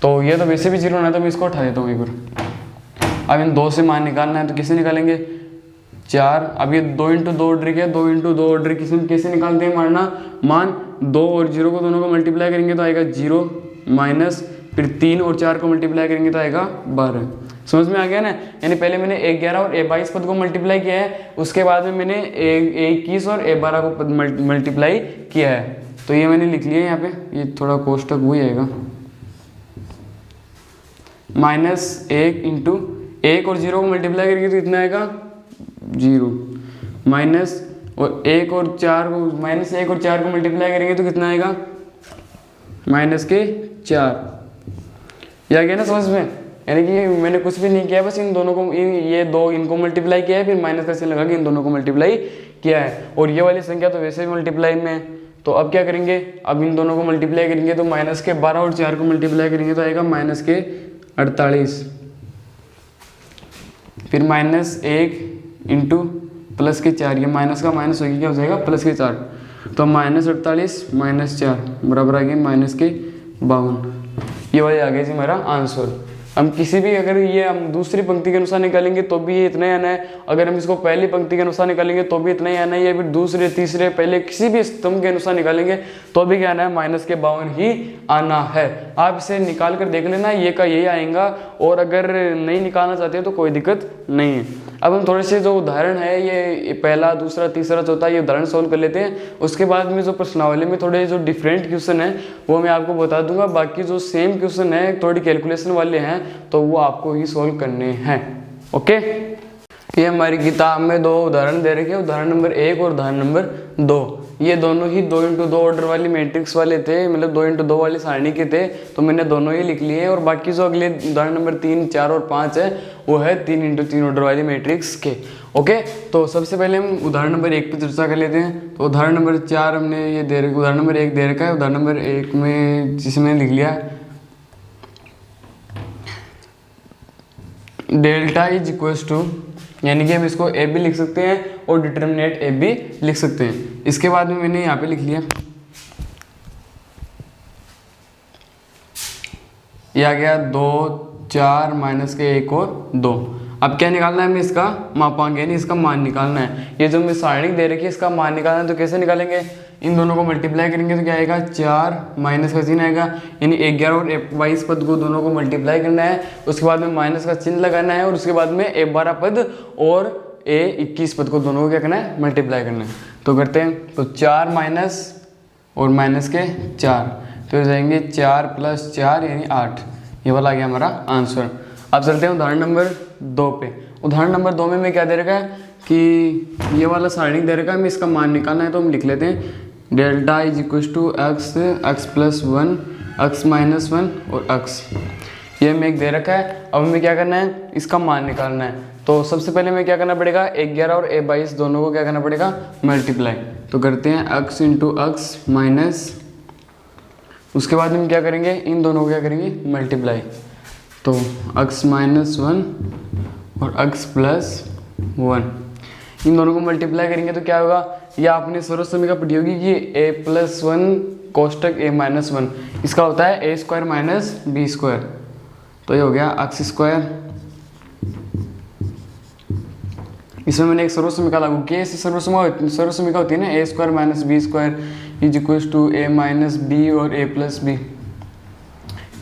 तो ये तो वैसे भी 0 होना है, तो मैं इसको उठा देता हूँ एक बार। अब इन 2 से मान निकालना है तो कैसे निकालेंगे, 4। अब ये 2 × 2 ऑर्डर क्या है, 2 × 2 ऑर्डर कैसे निकालते हैं मान 2 और 0 को दोनों को मल्टीप्लाई करेंगे तो आएगा 0 माइनस, फिर 3 और 4 को मल्टीप्लाई करेंगे तो आएगा 12। समझ में आ गया ना। यानी पहले मैंने 11 और 22 पद को मल्टीप्लाई किया है, उसके बाद में मैंने 21 और 12 को मल्टीप्लाई किया है। तो ये मैंने लिख लिया यहाँ पे, ये थोड़ा कोष्टक वही आएगा, -1 × 1 और 0 को मल्टीप्लाई करेंगे तो इतना आएगा 0, माइनस और 1 और 4 को मल्टीप्लाई करेंगे तो कितना आएगा, -4। ये आ गया ना समझ में। यानी कि मैंने कुछ भी नहीं किया, बस इन दोनों को ये 2 इनको मल्टीप्लाई किया है, फिर माइनस का चिन्ह लगा के इन दोनों को मल्टीप्लाई किया है। और ये वाली संख्या तो वैसे भी मल्टीप्लाई में है, तो अब क्या करेंगे, अब इन दोनों को मल्टीप्लाई करेंगे तो -12 और 4 को मल्टीप्लाई करेंगे तो आएगा -48, फिर -1 × +4, ये माइनस का माइनस होगी क्या हो जाएगा, +4। तो -48 -4 बराबर आ गया -52। ये वाली आ गई जी हमारा आंसर। हम किसी भी अगर ये हम दूसरी पंक्ति के अनुसार निकालेंगे तो भी ये इतना ही आना है, अगर हम इसको पहली पंक्ति के अनुसार निकालेंगे तो भी इतना ही आना है, या फिर दूसरे तीसरे पहले किसी भी स्तंभ के अनुसार निकालेंगे तो भी क्या आना है, -52 ही आना है। आप इसे निकाल कर देख लेना, ये का यही आएगा, और अगर नहीं निकालना चाहते हो तो कोई दिक्कत नहीं है। अब हम थोड़े से जो उदाहरण है ये पहला, दूसरा, तीसरा, चौथा ये उदाहरण सॉल्व कर लेते हैं। उसके बाद में जो प्रश्नावली में थोड़े जो डिफरेंट क्वेश्चन है वो मैं आपको बता दूंगा। बाकी जो सेम क्वेश्चन है थोड़ी कैलकुलेशन वाले हैं तो वो आपको ही सॉल्व करने हैं। ओके, ये हमारी किताब में दो उदाहरण दे रखे हैं, उदाहरण नंबर 1 और उदाहरण नंबर 2। ये दोनों ही 2x2 ऑर्डर वाली मैट्रिक्स वाले थे, मतलब 2x2 वाली सारणी के थे, तो मैंने दोनों ही लिख लिए। और बाकी जो अगले उदाहरण नंबर 3, 4 और 5 है वो है 3x3 ऑर्डर वाली मैट्रिक्स के। ओके, तो सबसे पहले हम उदाहरण नंबर 1 पे चर्चा कर लेते हैं। तो उदाहरण नंबर 4 हमने ये दे रखा, उदाहरण नंबर 1 दे रखा है। उदाहरण नंबर 1 में जिसमें लिख लिया डेल्टा इज इक्वल्स टू, यानी कि हम इसको ए बी लिख सकते हैं और डिटर्मिनेंट ए बी लिख सकते हैं। इसके बाद में मैंने यहाँ पे लिख लिया, ये आ गया 2, 4 माइनस के 1 और 2। अब क्या निकालना है हमें, इसका मापांक यानी इसका मान निकालना है। ये जो मैं सारणी दे रखी है इसका मान निकालना है, तो कैसे निकालेंगे, इन दोनों को मल्टीप्लाई करेंगे तो क्या आएगा, 4 माइनस का चिन्ह आएगा, यानी 11 और 22 पद को दोनों को मल्टीप्लाई करना है। उसके बाद में माइनस का चिन्ह लगाना है और उसके बाद में 12 पद और 21 पद को दोनों को क्या करना है, मल्टीप्लाई करना है। तो करते हैं, तो 4 माइनस और माइनस के 4, तो हो जाएंगे 4 + 4 यानी 8। ये वाला आ गया हमारा आंसर। अब चलते हैं उदाहरण नंबर 2 पे। उदाहरण नंबर 2 में मैं क्या दे रखा है कि ये वाला सारणी दे रखा है, हमें इसका मान निकालना है। तो हम लिख लेते हैं delta is equal to X, x + 1, x - 1 और x। ये हमें एक दे रखा है। अब हमें क्या करना है, इसका मान निकालना है। तो सबसे पहले हमें क्या करना पड़ेगा, 11 और 22 दोनों को क्या करना पड़ेगा, मल्टीप्लाई। तो करते हैं x × x माइनस, उसके बाद हम क्या करेंगे, इन दोनों को क्या करेंगे, मल्टीप्लाई। तो x - 1 और x + 1, इन दोनों को मल्टीप्लाई करेंगे तो क्या होगा, ये आपने सर्व समीकरण पढ़ी होगी कि a + 1 कोष्टक a - 1, इसका होता है a² - b²। तो ये हो गया x²। इसमें मैंने एक सर्व समीकरण लागू किया। इससे सर्व समीकरण होती है ना, a² - b² = a - b और a + b।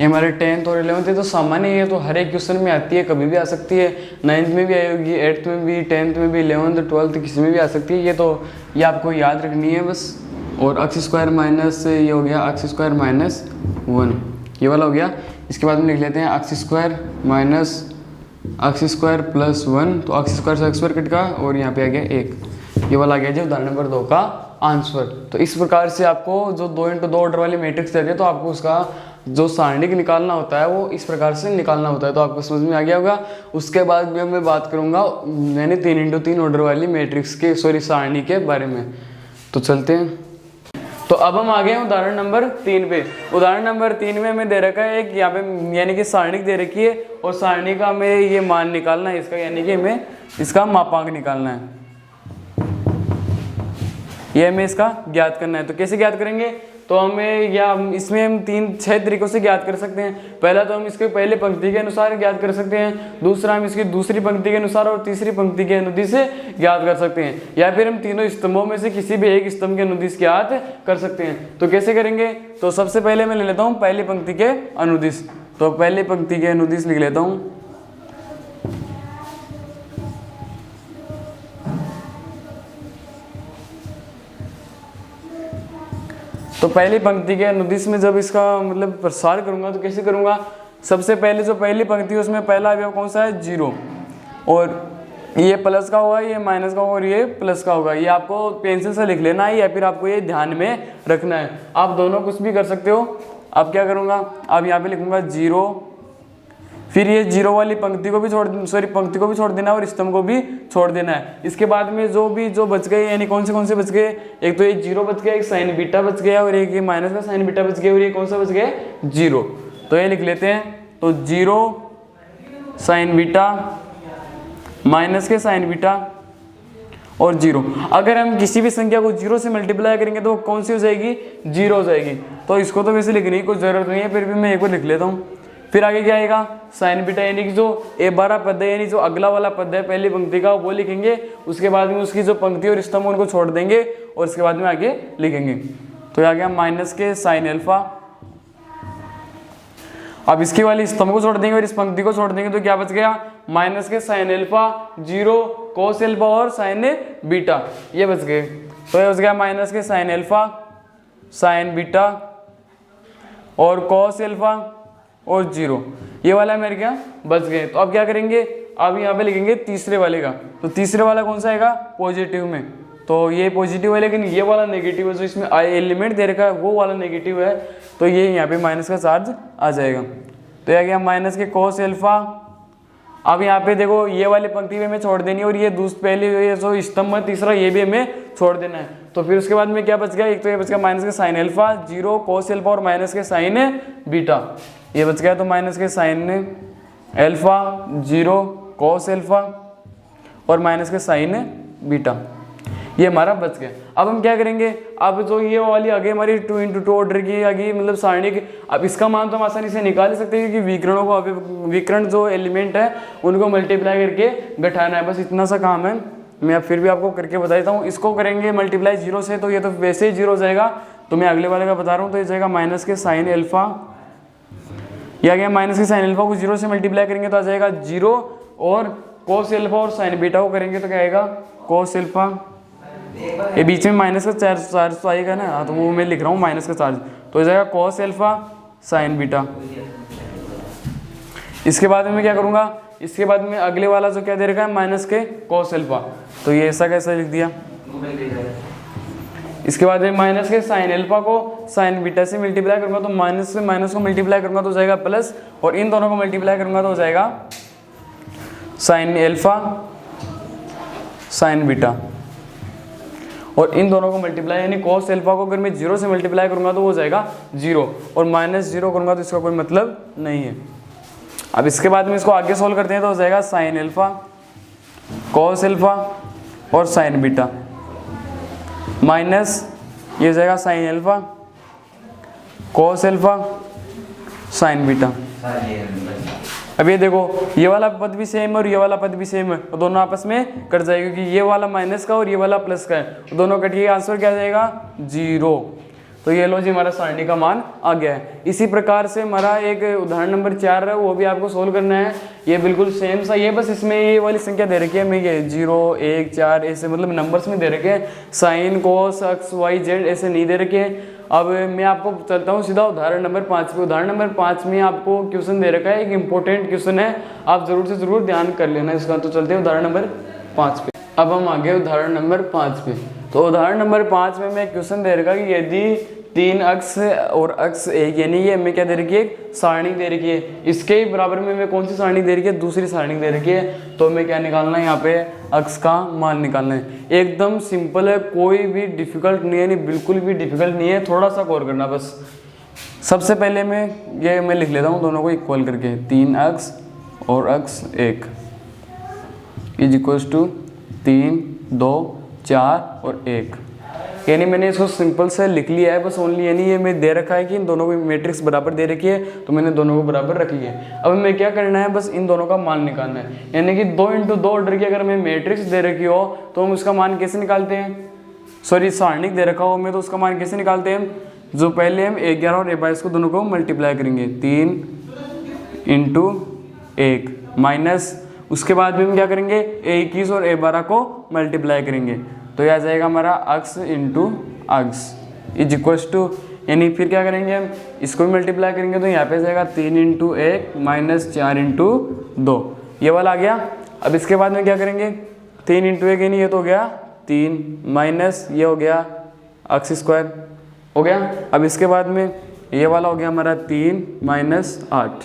ये हमारे 10th और 11th है, तो सामान्य है, तो हर एक क्वेश्चन में आती है, कभी भी आ सकती है। 9th में भी आई होगी, 8th में भी, 10th में भी, 11th 12th किसी में भी आ सकती है। ये तो ये आपको याद रखनी है बस। और x² माइनस, ये हो गया x² - 1, ये वाला हो गया। इसके बाद में लिख लेते हैं x² माइनस x² + 1, तो x² से x² कट का और यहाँ पे आ गया 1। ये वाला आ गया जी उदाहरण नंबर 2 का आंसर। तो इस प्रकार से आपको जो 2x2 ऑर्डर वाली मैट्रिक्स देते हैं तो आपको उसका जो सारणिक निकालना होता है वो इस प्रकार से निकालना होता है। तो आपको समझ में आ गया होगा। उसके बाद भी मैं बात करूंगा मैंने 3x3 ऑर्डर वाली मैट्रिक्स के सारणी के बारे में। तो चलते हैं। तो अब हम आ गए हैं उदाहरण नंबर 3 पे। उदाहरण नंबर 3 में हमें दे रखा है एक यहाँ पे, यानी कि सारणिक दे रखी है और सारणी का हमें ये मान निकालना है इसका, यानी कि हमें इसका मापांक निकालना है, ये हमें इसका ज्ञात करना है। तो कैसे ज्ञात करेंगे, तो हमें या इसमें हम 6 तरीकों से ज्ञात कर सकते हैं। पहला तो हम इसके पहले पंक्ति के अनुसार ज्ञात कर सकते हैं, दूसरा हम इसकी दूसरी पंक्ति के अनुसार और तीसरी पंक्ति के अनुदिश से ज्ञात कर सकते हैं, या फिर हम तीनों स्तंभों में से किसी भी एक स्तंभ के अनुदिश ज्ञात कर सकते हैं। तो कैसे करेंगे, तो सबसे पहले मैं ले लेता हूँ पहली पंक्ति के अनुदिश। तो पहली पंक्ति के अनुदिश लिख लेता हूँ। तो पहली पंक्ति के अनुदिश में जब इसका मतलब प्रसार करूंगा तो कैसे करूंगा, सबसे पहले जो पहली पंक्ति है उसमें पहला अवयव कौन सा है, 0, और ये प्लस का होगा, ये माइनस का होगा और ये प्लस का होगा। ये आपको पेंसिल से लिख लेना है या फिर आपको ये ध्यान में रखना है। आप दोनों कुछ भी कर सकते हो। अब क्या करूँगा, अब यहाँ पे लिखूंगा 0, फिर ये 0 वाली पंक्ति को भी पंक्ति को भी छोड़ देना है और स्तंभ को भी छोड़ देना है। इसके बाद में जो बच गए, यानी कौन से बच गए, एक तो ये 0 बच गया, एक साइन बीटा बच गया और एक ये माइनस का साइन बीटा बच गया, और ये कौन सा बच गया, 0। तो ये लिख लेते हैं। तो 0 साइन बीटा माइनस के साइन बीटा और 0। अगर हम किसी भी संख्या को 0 से मल्टीप्लाई करेंगे तो वो कौन सी हो जाएगी, 0 हो जाएगी। तो इसको तो वैसे लिखने की कोई ज़रूरत नहीं है, फिर भी मैं एक बार लिख लेता हूँ। फिर आगे क्या आएगा, साइन बीटा, यानी कि जो A12 पद है, यानी जो अगला वाला पद है पहली पंक्ति का, वो लिखेंगे। उसके बाद में उसकी जो पंक्ति और स्तंभ उनको छोड़ देंगे और उसके बाद में आगे लिखेंगे। तो आ गया माइनस के साइन अल्फा। अब इसकी वाली स्तंभ को छोड़ देंगे और इस पंक्ति को छोड़ देंगे तो क्या बच गया, माइनस के साइन अल्फा, 0 कोस अल्फा और साइन बीटा, ये बच गए। तो ये बच गया माइनस के साइन अल्फा, साइन बीटा और कोस अल्फा और 0, ये वाला मेरे क्या बच गए। तो अब क्या करेंगे, अब यहाँ पे लिखेंगे तीसरे वाले का। तो तीसरे वाला कौन सा आएगा, पॉजिटिव में, तो ये पॉजिटिव है, लेकिन ये वाला नेगेटिव है, जो इसमें एलिमेंट दे रखा है वो वाला नेगेटिव है, तो ये यहाँ पे माइनस का चार्ज आ जाएगा। तो यह गया माइनस के कोस अल्फा। अब यहाँ पे देखो ये वाली पंक्ति भी हमें छोड़ देनी है और ये पहले ये जो स्तंभ है तीसरा, ये भी हमें छोड़ देना है। तो फिर उसके बाद में क्या बच गया, एक तो ये बच गया माइनस के साइन अल्फा, 0 कोस अल्फा और माइनस के साइन बीटा, ये बच गया। तो माइनस के साइन अल्फा, 0 कोस अल्फा और माइनस के साइन बीटा, ये हमारा बच गया। अब हम क्या करेंगे, अब जो ये वाली आगे हमारी 2 × 2 ऑर्डर की आगे मतलब सारणी की, अब इसका मान तो हम आसानी से निकाल सकते हैं, क्योंकि विकरणों को अभी विकर्ण जो एलिमेंट है उनको मल्टीप्लाई करके घटाना है, बस इतना सा काम है। मैं अब फिर भी आपको करके बताता हूँ। इसको करेंगे मल्टीप्लाई 0 से, तो ये तो वैसे ही 0 हो जाएगा, तो मैं अगले वाले का बता रहा हूँ। तो ये जाएगा माइनस के साइन अल्फा, यह आ गया माइनस के साइन अल्फा को 0 से मल्टीप्लाई करेंगे तो आ जाएगा 0, और कोस अल्फा और साइन बीटा को करेंगे तो क्या आएगा, कोस अल्फा, ये बीच में माइनस का चार्ज तो आएगा ना, हाँ, तो वो मैं लिख रहा हूँ माइनस का चार्ज, तो हो जाएगा कोस अल्फा साइन बीटा। इसके बाद में मैं क्या करूँगा, इसके बाद में अगले वाला जो क्या दे रखा है, माइनस के कोस अल्फा, तो ये ऐसा कैसा लिख दिया। इसके बाद में माइनस के साइन अल्फा को साइन बीटा से मल्टीप्लाई करूँगा, तो माइनस से माइनस को मल्टीप्लाई करूँगा तो हो जाएगा प्लस, और इन दोनों को मल्टीप्लाई करूँगा तो हो जाएगा साइन अल्फा साइन बीटा, और इन दोनों को मल्टीप्लाई यानी कोस अल्फा को अगर मैं 0 से मल्टीप्लाई करूँगा तो हो जाएगा 0, और माइनस 0 करूँगा तो इसका कोई मतलब नहीं है। अब इसके बाद में इसको आगे सोल्व करते हैं तो हो जाएगा साइन अल्फा कोस अल्फा और साइन बीटा, माइनस ये हो जाएगा sine alpha cos alpha sign beta. अब ये देखो ये वाला पद भी सेम है और ये वाला पद भी सेम है, तो दोनों आपस में कट जाएगा, क्योंकि ये वाला माइनस का और ये वाला प्लस का है, तो दोनों कट के आंसर क्या जाएगा 0। तो ये लो जी हमारा सारणी का मान आ गया है। इसी प्रकार से हमारा एक उदाहरण नंबर 4 है, वो भी आपको सोल्व करना है। ये बिल्कुल सेम सा ये, बस इसमें ये वाली संख्या दे रखी है हमें, ये 0 1 4 ऐसे मतलब नंबर्स में दे रखे हैं, sine cos X Y Z ऐसे नहीं दे रखे हैं। अब मैं आपको चलता हूँ सीधा उदाहरण नंबर 5 पे। उदाहरण नंबर 5 में आपको क्वेश्चन दे रखा है, एक इंपॉर्टेंट क्वेश्चन है, आप जरूर से जरूर ध्यान कर लेना इसका। तो चलते हैं उदाहरण नंबर 5 पे। अब हम आगे उदाहरण नंबर 5 पे। तो उदाहरण नंबर 5 में मैं क्वेश्चन दे रखा कि यदि 3 अक्ष और अक्ष एक, यानी ये हमें क्या दे रखी है, एक सारणी दे रखी है, इसके ही बराबर में कौन सी सारणी दे रखी है, दूसरी सारणी दे रखी है, तो हमें क्या निकालना है, यहाँ पे अक्ष का मान निकालना है। एकदम सिंपल है, कोई भी डिफिकल्ट नहीं है, नहीं बिल्कुल भी डिफिकल्ट नहीं है, थोड़ा सा गौर करना बस। सबसे पहले मैं लिख लेता हूँ दोनों को इक्वल करके, 3 अक्ष और अक्ष 1 इज इक्वल्स टू 3 2 4 और 1, यानी मैंने इसको सिंपल से लिख लिया है बस ओनली, यानी ये मैं दे रखा है कि इन दोनों की मैट्रिक्स बराबर दे रखी है, तो मैंने दोनों को बराबर रख लिया है। अब हमें क्या करना है, बस इन दोनों का मान निकालना है, यानी कि 2 × 2 ऑर्डर की अगर हमें मैट्रिक्स दे रखी हो तो हम उसका मान कैसे निकालते हैं, सॉरी सारणिक दे रखा हो हमें तो उसका मान कैसे निकालते हैं, जो पहले हम 11 और 22 को दोनों को मल्टीप्लाई करेंगे, 3 × 1 माइनस, उसके बाद भी हम क्या करेंगे, 21 और 12 को मल्टीप्लाई करेंगे, तो यह आ जाएगा हमारा अक्ष इंटू अक्ष इज इक्वल्स टू, यानी फिर क्या करेंगे हम इसको भी मल्टीप्लाई करेंगे, तो यहाँ पे जाएगा 3 × 1 माइनस 4 × 2, ये वाला आ गया। अब इसके बाद में क्या करेंगे, 3 × 1 यानी ये तो हो गया 3 माइनस ये हो गया अक्ष स्क्वायर हो गया। अब इसके बाद में ये वाला हो गया हमारा 3 माइनस 8,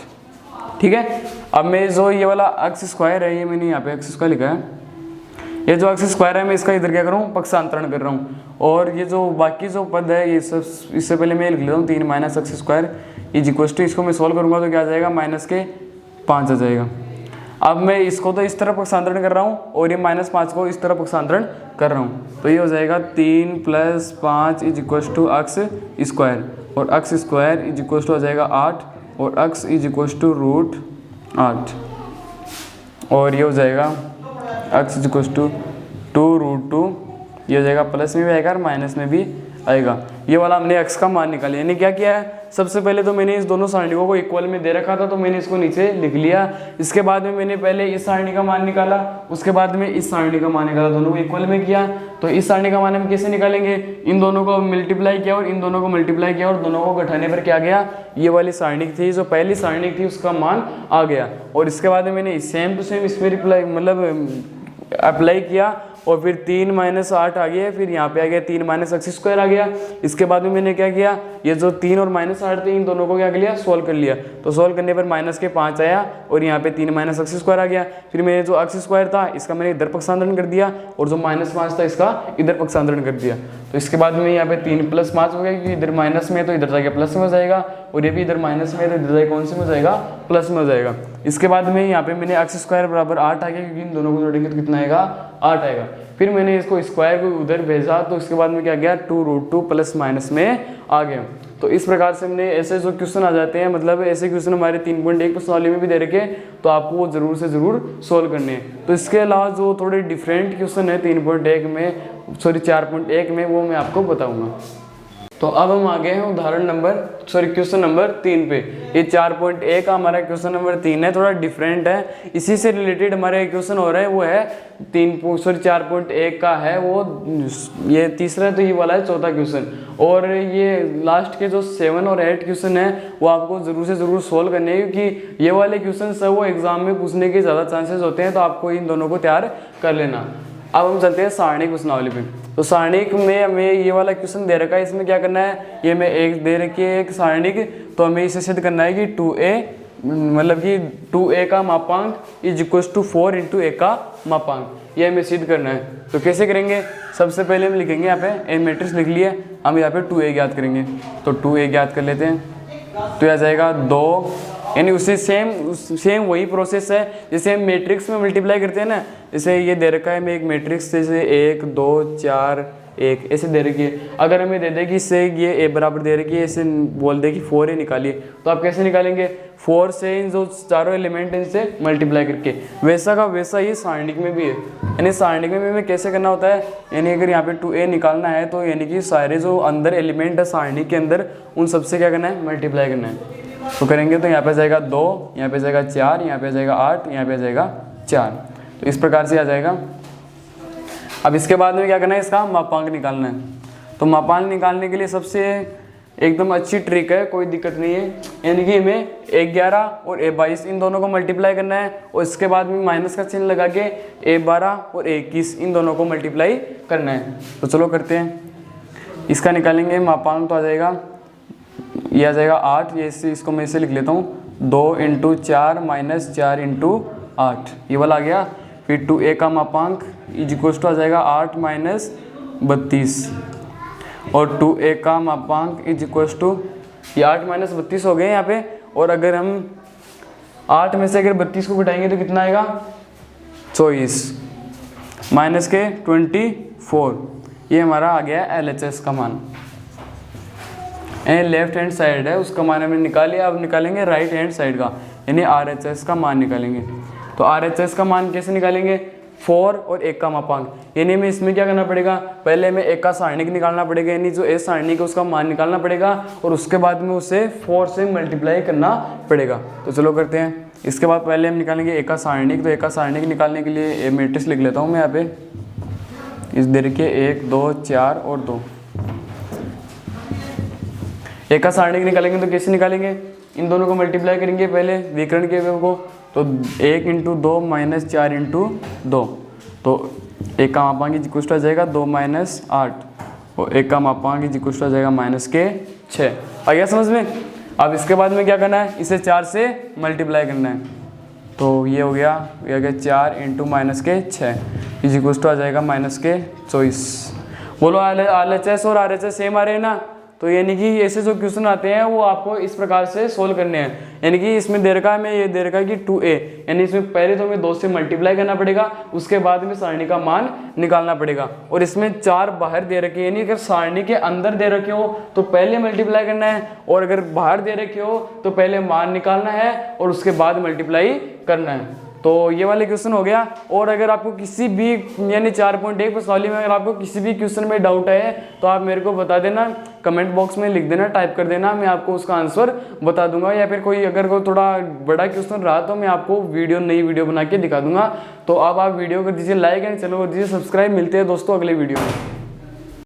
ठीक है। अब मैं जो ये वाला अक्ष स्क्वायर है, ये मैंने यहाँ पे अक्ष स्क्वायर लिखा है, ये जो अक्ष स्क्वायर है मैं इसका इधर क्या कर रहा हूँ, पक्षांतरण कर रहा हूँ, और ये जो बाकी जो पद है ये सब इससे पहले मैं लिख लेता हूँ, 3 माइनस अक्ष स्क्वायर इज इक्वल्स टू, इसको मैं सोल्व करूँगा तो क्या आ जाएगा, -5 आ जाएगा। अब मैं इसको तो इस तरफ पक्षांतरण कर रहा हूँ और ये -5 को इस तरफ पक्षांतरण कर रहा हूँ, तो ये हो जाएगा 3 + 5 = अक्स स्क्वायर, और अक्स स्क्वायर हो जाएगा 8, और अक्स √8, और ये हो जाएगा अक्स = 2√2, ये हो जाएगा प्लस में भी आएगा और माइनस में भी आएगा। ये वाला हमने x का मान निकाला। यानी क्या किया है, सबसे पहले तो मैंने इस दोनों सारणियों को इक्वल में दे रखा था, तो मैंने इसको नीचे लिख लिया। इसके बाद में मैंने पहले इस सारणी का मान निकाला, उसके बाद में इस सारणी का मान निकाला, दोनों को इक्वल में किया। तो इस सारणी का मान हम कैसे निकालेंगे, इन दोनों को मल्टीप्लाई किया और इन दोनों को मल्टीप्लाई किया, और दोनों को घटाने पर क्या गया, ये वाली सारणी थी जो पहली सारणी थी उसका मान आ गया। और इसके बाद में मैंने सेम टू सेम इसमें अप्लाई किया, और फिर 3 - 8 आ गया, फिर यहाँ पे आ गया 3 - x² आ गया। इसके बाद में मैंने क्या किया, ये जो 3 और -8 थे इन दोनों को क्या कर लिया, सोल्व कर लिया। तो सोल्व करने पर -5 आया, और यहाँ पे 3 - x² आ गया। फिर मैंने जो x² था इसका मैंने इधर पक्षांतरण कर दिया, और जो -5 था इसका इधर पक्षांतरण कर दिया। तो इसके बाद में यहाँ पे 3 + 5 हो गया, क्योंकि इधर माइनस में है तो इधर जाके प्लस में हो जाएगा, और ये भी इधर माइनस में है तो इधर जाके कौन से में हो जाएगा, प्लस में हो जाएगा। इसके बाद में यहाँ पे मैंने x² = 8 आ गया, क्योंकि इन दोनों को जोड़ेंगे तो कितना आएगा, 8 आएगा। फिर मैंने इसको स्क्वायर को उधर भेजा, तो इसके बाद में क्या गया, 2√2 प्लस माइनस में आ गया। तो इस प्रकार से हमने ऐसे जो क्वेश्चन आ जाते हैं, मतलब ऐसे क्वेश्चन हमारे 3.1 प्रश्नावली में भी दे रखे, तो आपको वो जरूर से जरूर सोल्व करने हैं। तो इसके अलावा जो थोड़े डिफरेंट क्वेश्चन है 3.1 में, 4.1 में, वो मैं आपको बताऊंगा। तो अब हम आ गए हैं क्वेश्चन नंबर 3 पे। ये 4.1 का हमारा क्वेश्चन नंबर 3 है, थोड़ा डिफरेंट है। इसी से रिलेटेड हमारे क्वेश्चन हो रहे हैं, वो है 4.1 का है वो, ये तीसरा, तो ये वाला है चौथा क्वेश्चन। और ये लास्ट के जो 7 और 8 क्वेश्चन है वो आपको जरूर से जरूर सोल्व करने हैं, क्योंकि ये वाले क्वेश्चन सब वो एग्जाम में पूछने के ज़्यादा चांसेस होते हैं, तो आपको इन दोनों को तैयार कर लेना। अब हम चलते हैं सारणिक प्रश्नावली पे। तो सारणिक में हमें ये वाला क्वेश्चन दे रखा है, इसमें क्या करना है, ये में एक दे रखी है एक सारणिक, तो हमें इसे सिद्ध करना है कि 2a मतलब कि 2a का मापांक = 4 × a का मापांक, ये हमें सिद्ध करना है। तो कैसे करेंगे, सबसे पहले हम लिखेंगे यहाँ पे ए मैट्रिक्स लिख लिया, हम यहाँ पे 2a ज्ञात करेंगे। तो 2a ज्ञात कर लेते हैं, तो आ जाएगा 2, यानी उससे सेम वही प्रोसेस है जैसे हम मैट्रिक्स में मल्टीप्लाई करते हैं ना। जैसे ये दे रखा है मैं एक मैट्रिक्स, जैसे 1 2 4 1 ऐसे दे रखी है। अगर हमें दे दे कि इससे ये a बराबर दे रखी है, ऐसे बोल दे कि 4a निकालिए, तो आप कैसे निकालेंगे, 4 से इन जो चारों एलिमेंट हैं इनसे मल्टीप्लाई करके। वैसा का वैसा ही सारणिक में भी है। यानी सारणिक में भी हमें कैसे करना होता है, यानी अगर यहाँ पे 2a निकालना है तो यानी कि सारे जो अंदर एलिमेंट है सारणिक के अंदर, उन सबसे क्या करना है, मल्टीप्लाई करना है। तो करेंगे तो यहाँ पे जाएगा 2, यहाँ पे जाएगा 4, यहाँ पे जाएगा 8, यहाँ पे जाएगा 4। तो इस प्रकार से आ जाएगा। अब इसके बाद में क्या करना है, इसका मापांक निकालना है। तो मापांक निकालने के लिए सबसे एकदम अच्छी ट्रिक है, कोई दिक्कत नहीं है। यानी कि हमें 11 और a22 इन दोनों को मल्टीप्लाई करना है, और इसके बाद में माइनस का चिन्ह लगा के a12 और a21 इन दोनों को मल्टीप्लाई करना है। तो चलो करते हैं, इसका निकालेंगे मापांक, तो आ जाएगा ये आ जाएगा 8, ये इसको मैं इसे लिख लेता हूँ 2 × 4 - 4 × 8, ये वाला आ गया। फिर 2a का मापांक = आ जाएगा 8 - 32, और 2a का मापांक = ये 8 - 32 हो गए यहाँ पे। और अगर हम 8 में से अगर 32 को घटाएंगे तो कितना आएगा, 24 माइनस के 24, ये हमारा आ गया LHS का मान। लेफ्ट हैंड साइड है उसका मान हमने निकाल लिया। अब निकालेंगे राइट हैंड साइड का, यानी RHS का मान निकालेंगे। तो RHS का मान कैसे निकालेंगे, 4 और 1 का मापांक। यानी हमें इसमें क्या करना पड़ेगा, पहले हमें 1 का सारणिक निकालना पड़ेगा, यानी जो a सारणिक है उसका मान निकालना पड़ेगा, और उसके बाद में उसे 4 से मल्टीप्लाई करना पड़ेगा। तो चलो करते हैं। इसके बाद पहले हम निकालेंगे 1 का सारणिक। तो 1 का सारणिक निकालने के लिए मैट्रिक्स लिख लेता हूँ मैं यहाँ पे, इस दे रखिए 1 2 4 और 2। 1 का सारणिक निकालेंगे तो कैसे निकालेंगे, इन दोनों को मल्टीप्लाई करेंगे पहले विकर्ण के वेव को। तो 1 × 2 - 4 × 2, तो 1 का मापांक = आ जाएगा 2 - 8, और 1 का मापांक = आ जाएगा -6। आ गया समझ में। अब इसके बाद में क्या करना है, इसे 4 से मल्टीप्लाई करना है। तो ये हो गया 4 × -6 = आ जाएगा -24। बोलो LHS और RHS सेम आ रहे हैं ना, तो यानी कि ऐसे जो क्वेश्चन आते हैं वो आपको इस प्रकार से सोल्व करने हैं। यानी कि इसमें दे रखा है, मैं ये दे रखा है कि 2a, यानी इसमें पहले तो हमें 2 से मल्टीप्लाई करना पड़ेगा, उसके बाद में सारणी का मान निकालना पड़ेगा। और इसमें 4 बाहर दे रखे हैं, यानी अगर सारणी के अंदर दे रखे हो तो पहले मल्टीप्लाई करना है, और अगर बाहर दे रखे हो तो पहले मान निकालना है और उसके बाद मल्टीप्लाई करना है। तो ये वाले क्वेश्चन हो गया। और अगर आपको किसी भी यानी 4.1 प्रश्नावली में अगर आपको किसी भी क्वेश्चन में डाउट है तो आप मेरे को बता देना, कमेंट बॉक्स में लिख देना, टाइप कर देना, मैं आपको उसका आंसर बता दूंगा। या फिर कोई अगर कोई थोड़ा बड़ा क्वेश्चन रहा तो मैं आपको नई वीडियो बना के दिखा दूंगा। तो अब आप वीडियो कर दीजिए लाइक एंड चैनल कर दीजिए सब्सक्राइब। मिलते हैं दोस्तों अगले वीडियो में।